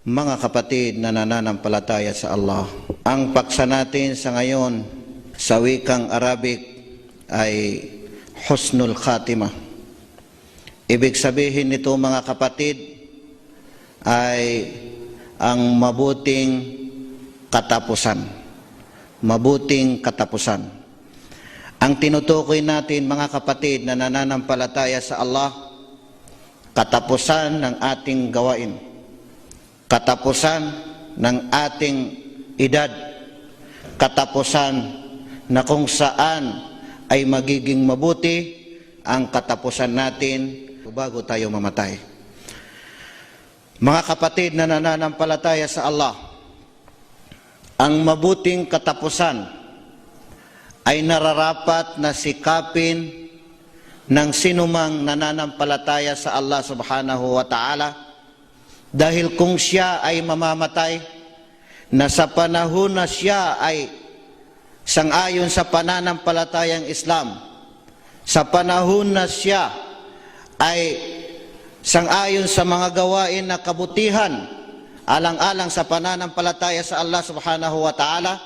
Mga kapatid na nananampalataya sa Allah, ang paksa natin sa ngayon sa wikang Arabic ay Husnul Khatimah. Ibig sabihin nito mga kapatid ay ang mabuting katapusan. Mabuting katapusan. Ang tinutukoy natin mga kapatid na nananampalataya sa Allah, katapusan ng ating gawain. Katapusan ng ating edad, katapusan na kung saan ay magiging mabuti ang katapusan natin bago tayo mamatay. Mga kapatid na nananampalataya sa Allah, ang mabuting katapusan ay nararapat na sikapin ng sinumang nananampalataya sa Allah subhanahu wa ta'ala. Dahil kung siya ay mamamatay, na sa panahon na siya ay sangayon sa pananampalatayang Islam, sa panahon na siya ay sangayon sa mga gawain na kabutihan, alang-alang sa pananampalataya sa Allah subhanahu wa ta'ala,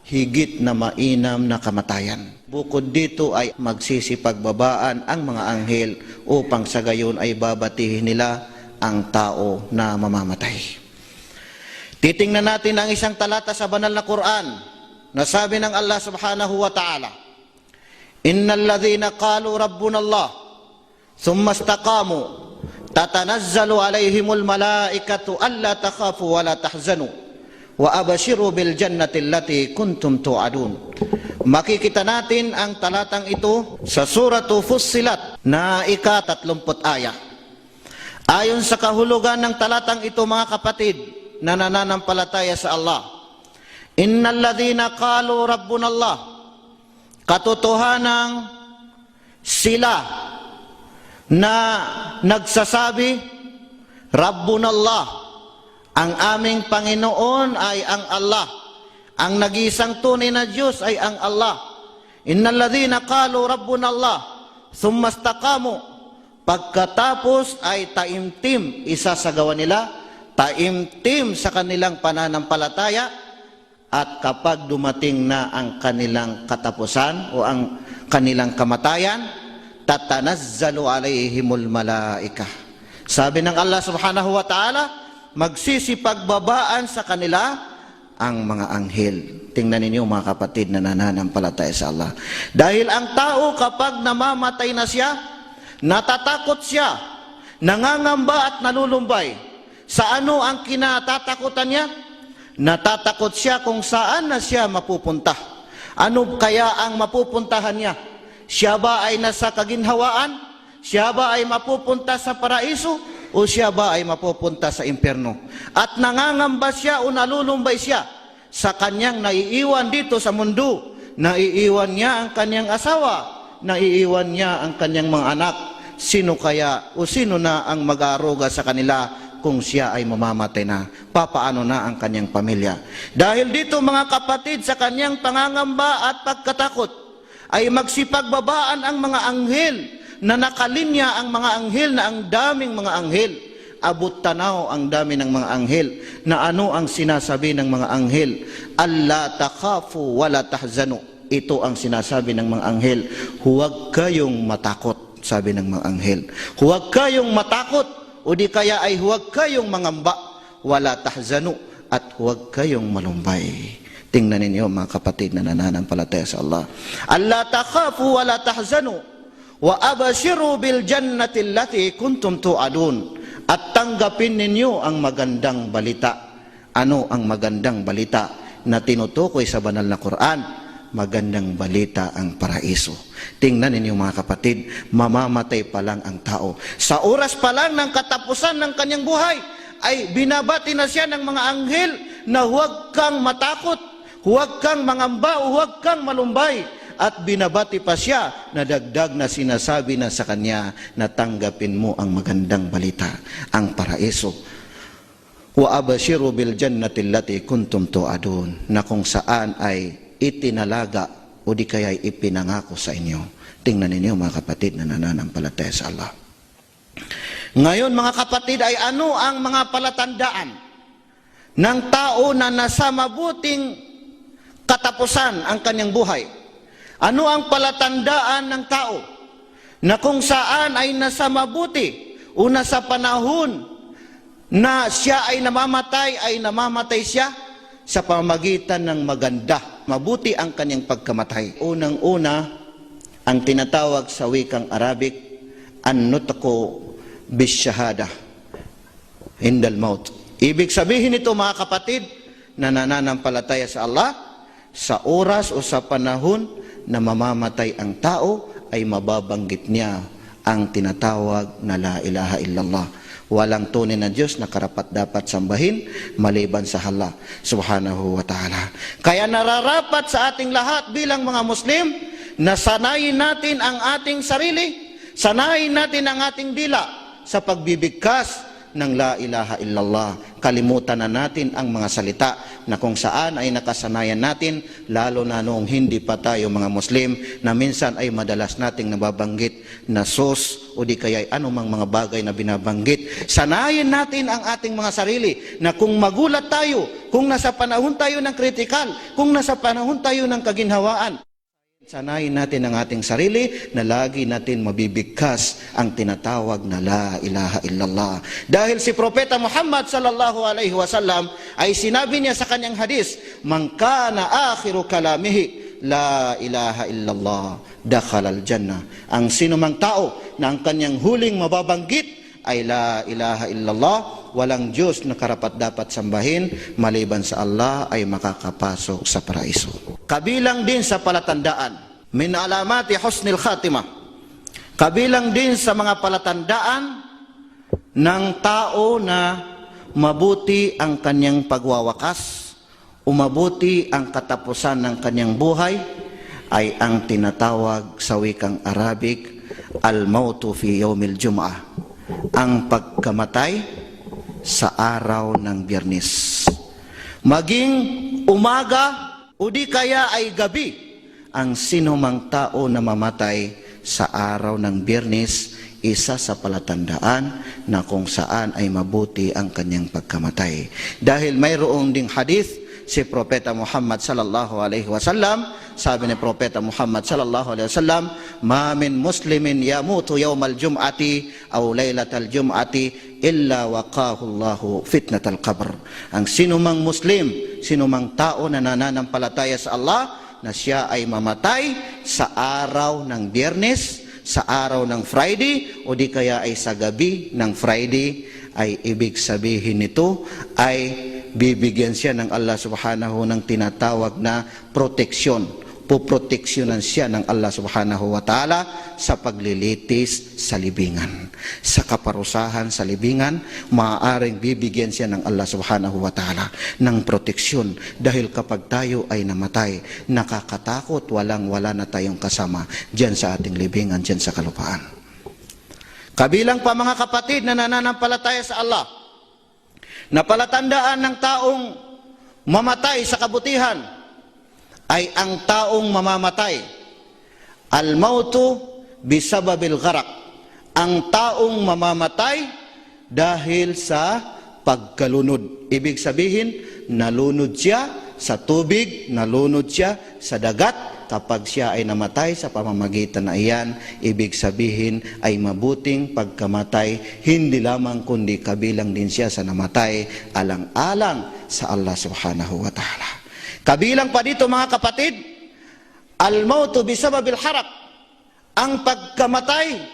higit na mainam na kamatayan. Bukod dito ay magsisipagbabaan ang mga anghel upang sa gayon ay babatihin nila ang tao na mamamatay. Titingnan natin ang isang talata sa banal na Quran na sabi ng Allah subhanahu wa ta'ala, Innal ladhina qalu rabbuna Allah thumma istaqamu tatanazzalu alayhimul malaikatu alla takhafu wa la tahzanu wa abashiru bil jannati allati kuntum tu'adun. Makikita natin ang talatang ito sa suratu Fussilat na ika-30 ayah. Ayon sa kahulugan ng talatang ito mga kapatid na nananampalataya sa Allah, Innal ladhina qalu rabbuna Allah, katotohanang sila na nagsasabi, Rabbuna Allah, ang aming Panginoon ay ang Allah, ang nag-iisang tunay na Diyos ay ang Allah. Innal ladhina qalu rabbuna Allah thumma istaqamu, pagkatapos ay taimtim, isa sa gawa nila, taimtim sa kanilang pananampalataya, at kapag dumating na ang kanilang katapusan o ang kanilang kamatayan, tatanazzalu alayhimul malaika. Sabi ng Allah subhanahu wa ta'ala, magsisipagbabaan sa kanila ang mga anghel. Tingnan ninyo mga kapatid na nananampalataya sa Allah. Dahil ang tao kapag namamatay na siya, natatakot siya, nangangamba at nalulumbay. Sa ano ang kinatatakutan niya? Natatakot siya kung saan na siya mapupunta. Ano kaya ang mapupuntahan niya? Siya ba ay nasa kaginhawaan? Siya ba ay mapupunta sa paraiso? O siya ba ay mapupunta sa impyerno? At nangangamba siya o nalulumbay siya sa kanyang naiiwan dito sa mundo. Naiiwan niya ang kanyang asawa, naiiwan niya ang kanyang mga anak. Sino kaya o sino na ang mag-aaruga sa kanila kung siya ay mamamatay na? Papaano na ang kanyang pamilya? Dahil dito mga kapatid, sa kanyang pangangamba at pagkatakot ay magsipagbabaan ang mga anghel na nakalinya ang mga anghel na ang daming mga anghel. Abot tanaw ang dami ng mga anghel na ano ang sinasabi ng mga anghel? Alla takhafu wala tahzanu. Ito ang sinasabi ng mga anghel, huwag kayong matakot. Sabi ng mga anghel, huwag kayong matakot, o di kaya ay huwag kayong mangamba, wala tahzanu, at huwag kayong malumbay. Tingnan ninyo mga kapatid na nananampalataya sa Allah. Alla takhafu wala tahzanu wa abashiru bil jannati allati kuntum tu'adun. At tanggapin ninyo ang magandang balita. Ano ang magandang balita na tinutukoy sa banal na Quran? Magandang balita ang paraiso. Tingnan ninyo mga kapatid, mamamatay pa lang ang tao. Sa oras pa lang ng katapusan ng kanyang buhay, ay binabati na siya ng mga anghel na huwag kang matakot, huwag kang mangamba, huwag kang malumbay. At binabati pa siya na dagdag na sinasabi na sa kanya na tanggapin mo ang magandang balita, ang paraiso. Wa abashiru bil jannati allati kuntum tu'adun, na kung saan ay itinalaga o di kaya ipinangako sa inyo. Tingnan ninyo mga kapatid na nananampalataya sa Allah. Ngayon mga kapatid, ay ano ang mga palatandaan ng tao na nasa mabuting katapusan ang kanyang buhay. Ano ang palatandaan ng tao na kung saan ay nasa mabuti o nasa panahon na siya ay namamatay siya sa pamamagitan ng maganda. Mabuti ang kanyang pagkamatay. Unang-una, ang tinatawag sa wikang Arabic, an-nutqu bisyahada indal maut. Ibig sabihin nito, mga kapatid, na nananampalataya sa Allah, sa oras o sa panahon na mamamatay ang tao, ay mababanggit niya ang tinatawag na la ilaha illallah. Walang tunay na Diyos na karapat dapat sambahin maliban sa Allah subhanahu wa ta'ala. Kaya nararapat sa ating lahat bilang mga Muslim na sanayin natin ang ating sarili, sanayin natin ang ating dila sa pagbibigkas ng la ilaha illallah. Kalimutan na natin ang mga salita na kung saan ay nakasanayan natin, lalo na noong hindi pa tayo mga Muslim, na minsan ay madalas nating nababanggit na sos o di kaya anumang mga bagay na binabanggit. Sanayin natin ang ating mga sarili na kung magulat tayo, kung nasa panahon tayo ng kritikal, kung nasa panahon tayo ng kaginhawaan, sanayin natin ang ating sarili na lagi natin mabibigkas ang tinatawag na la ilaha illallah. Dahil si Propeta Muhammad sallallahu alaihi wasallam ay sinabi niya sa kanyang hadis, "Man kana akhiru kalamihi la ilaha illallah, dakhala al-jannah." Ang sinumang tao na ang kanyang huling mababanggit ay la ilaha illallah, walang Diyos na karapat dapat sambahin maliban sa Allah, ay makakapasok sa paraiso. Kabilang din sa palatandaan, min alamati husnil khatimah, kabilang din sa mga palatandaan ng tao na mabuti ang kanyang pagwawakas o mabuti ang katapusan ng kanyang buhay, ay ang tinatawag sa wikang Arabic, al-mautu fi yawmil jum'ah, ang pagkamatay sa araw ng Biyernes. Maging umaga o di kaya ay gabi, ang sinumang tao na mamatay sa araw ng Biyernes, isa sa palatandaan na kung saan ay mabuti ang kanyang pagkamatay. Dahil mayroong ding hadith si Propeta Muhammad sallallahu alaihi wasallam, sabi ni Propeta Muhammad sallallahu alaihi wasallam, "Ma min muslimin yamutu yawmal jum'ati aw laylatal jum'ati illa waqahu Allahu fitnatal qabr." Ang sinumang Muslim, sinumang tao na nananampalataya sa Allah, na siya ay mamatay sa araw ng Biyernes, sa araw ng Friday, o di kaya ay sa gabi ng Friday, ay ibig sabihin nito ay bibigyan siya ng Allah subhanahu ng tinatawag na proteksyon. Puproteksyonan siya ng Allah subhanahu wa ta'ala sa paglilitis sa libingan. Sa kaparusahan sa libingan, maaaring bibigyan siya ng Allah subhanahu wa ta'ala ng proteksyon. Dahil kapag tayo ay namatay, nakakatakot, walang-wala na tayong kasama dyan sa ating libingan, dyan sa kalupaan. Kabilang pa mga kapatid na nananampalataya sa Allah, na palatandaan ng taong mamatay sa kabutihan, ay ang taong mamamatay, al-mautu bisababil gharaq, ang taong mamamatay dahil sa pagkalunod. Ibig sabihin, nalunod siya sa tubig, nalunod siya sa dagat. Kapag siya ay namatay sa pamamagitan na iyan, ibig sabihin ay mabuting pagkamatay, hindi lamang kundi kabilang din siya sa namatay alang-alang sa Allah subhanahu wa ta'ala. Kabilang pa dito mga kapatid, al-mautu bisababil haraq, ang pagkamatay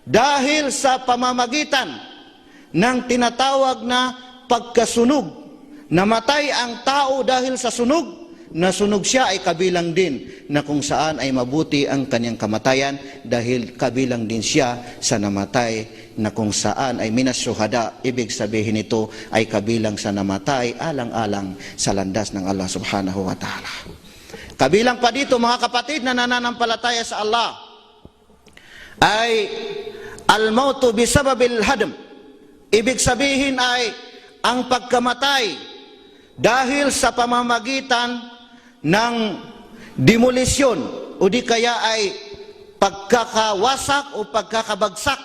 dahil sa pamamagitan ng tinatawag na pagkasunog. Namatay ang tao dahil sa sunog, nasunog siya, ay kabilang din na kung saan ay mabuti ang kanyang kamatayan, dahil kabilang din siya sa namatay na kung saan ay minas syuhada. Ibig sabihin nito ay kabilang sa namatay alang-alang sa landas ng Allah subhanahu wa ta'ala. Kabilang pa dito mga kapatid na nananampalataya sa Allah ay al-mautu bisababil hadm. Ibig sabihin ay ang pagkamatay dahil sa pamamagitan ng demolisyon o di kaya ay pagkakawasak o pagkakabagsak.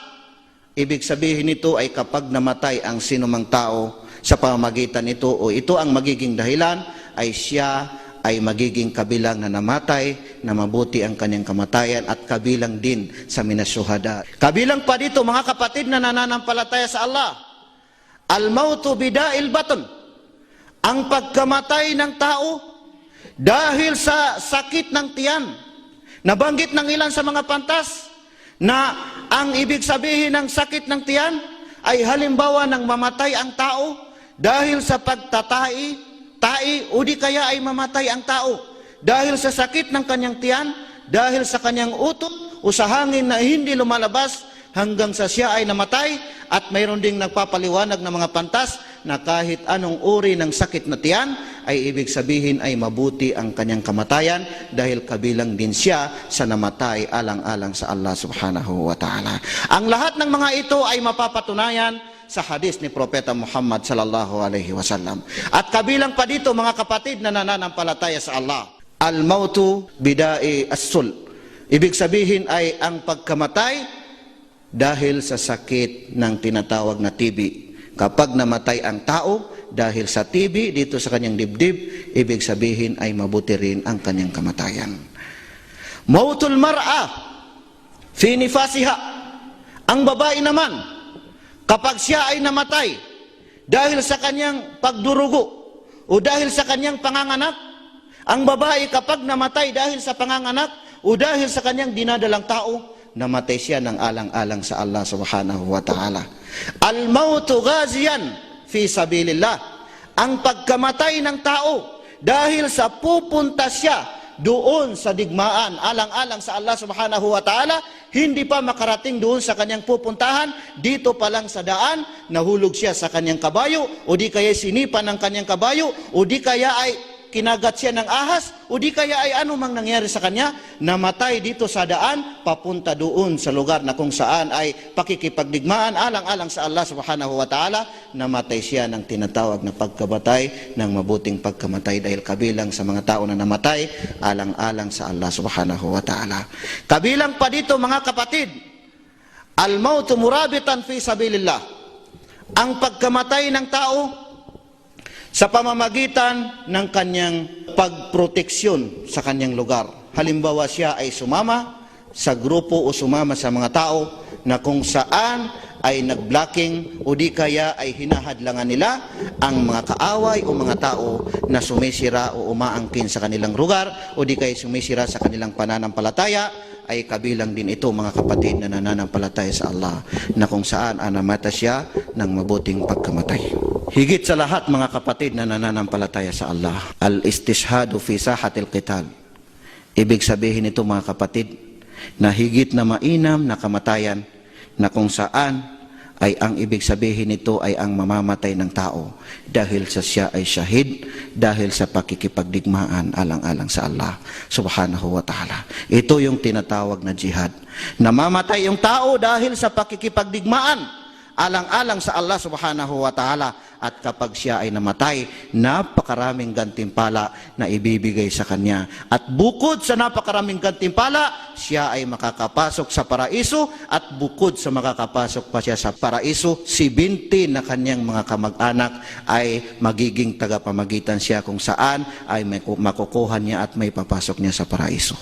Ibig sabihin nito ay kapag namatay ang sinumang tao Sa pamamagitan nito o ito ang magiging dahilan ay siya ay magiging kabilang na namatay, na mabuti ang kanyang kamatayan at kabilang din sa minasyuhada. Kabilang pa dito mga kapatid na nananampalataya sa Allah, al-mautu bida'il baton, ang pagkamatay ng tao dahil sa sakit ng tiyan. Nabanggit ng ilan sa mga pantas na ang ibig sabihin ng sakit ng tiyan ay halimbawa ng mamatay ang tao dahil sa pagtatai, o di kaya ay mamatay ang tao dahil sa sakit ng kanyang tiyan, dahil sa kanyang utot o sa hangin na hindi lumalabas hanggang sa siya ay namatay. At mayroon ding nagpapaliwanag ng mga pantas na kahit anong uri ng sakit na tiyan ay ibig sabihin ay mabuti ang kanyang kamatayan dahil kabilang din siya sa namatay alang-alang sa Allah subhanahu wa ta'ala. Ang lahat ng mga ito ay mapapatunayan sa hadis ni Propeta Muhammad sallallahu alaihi wasallam. At kabilang pa dito mga kapatid na nananampalataya sa Allah, al-mautu bida'i as-sul. Ibig sabihin ay ang pagkamatay dahil sa sakit ng tinatawag na TB. Kapag namatay ang tao dahil sa TB dito sa kanyang dibdib, ibig sabihin ay mabuti rin ang kanyang kamatayan. Mautul mar'a fi nifasiha. Ang babae naman, kapag siya ay namatay dahil sa kanyang pagdurugo o dahil sa kanyang panganganak, ang babae kapag namatay dahil sa panganganak o dahil sa kanyang dinadalang tao, namatay siya ng alang-alang sa Allah subhanahu wa ta'ala. Al-mautu ghaziyan fi sabilillah. Ang pagkamatay ng tao dahil sa pupunta siya doon sa digmaan, alang-alang sa Allah subhanahu wa ta'ala, hindi pa makarating doon sa kanyang pupuntahan, dito pa lang sa daan, nahulog siya sa kanyang kabayo, o di kaya sinipa ng kanyang kabayo, o di kaya ay kinagat siya ng ahas, o di kaya ay ano mang nangyari sa kanya, namatay dito sa daan, papunta doon sa lugar na kung saan ay pakikipagdigmaan, alang-alang sa Allah subhanahu wa ta'ala, namatay siya ng tinatawag na pagkamatay, ng mabuting pagkamatay dahil kabilang sa mga tao na namatay, alang-alang sa Allah subhanahu wa ta'ala. Kabilang pa dito mga kapatid, al-mautu murabitan fi sabilillah. Ang pagkamatay ng tao sa pamamagitan ng kanyang pagproteksyon sa kanyang lugar. Halimbawa siya ay sumama sa grupo o sumama sa mga tao na kung saan ay nag-blocking o di kaya ay hinahadlangan nila ang mga kaaway o mga tao na sumisira o umaangkin sa kanilang lugar o di kaya sumisira sa kanilang pananampalataya, ay kabilang din ito mga kapatid na nananampalataya sa Allah na kung saan namata siya ng mabuting pagkamatay. Higit sa lahat mga kapatid na nananampalataya sa Allah, al-istishhadu fi sahatil qital. Ibig sabihin ito mga kapatid na higit na mainam na kamatayan na kung saan ay ang ibig sabihin nito ay ang mamamatay ng tao dahil sa siya ay syahid, dahil sa pakikipagdigmaan alang-alang sa Allah subhanahu wa ta'ala. Ito yung tinatawag na jihad. Namamatay yung tao dahil sa pakikipagdigmaan alang-alang sa Allah subhanahu wa ta'ala. At kapag siya ay namatay, napakaraming gantimpala na ibibigay sa kanya. At bukod sa napakaraming gantimpala, siya ay makakapasok sa paraiso. At bukod sa makakapasok pa siya sa paraiso, si 20 na kanyang mga kamag-anak ay magiging tagapamagitan siya kung saan ay makukuha niya at may papasok niya sa paraiso.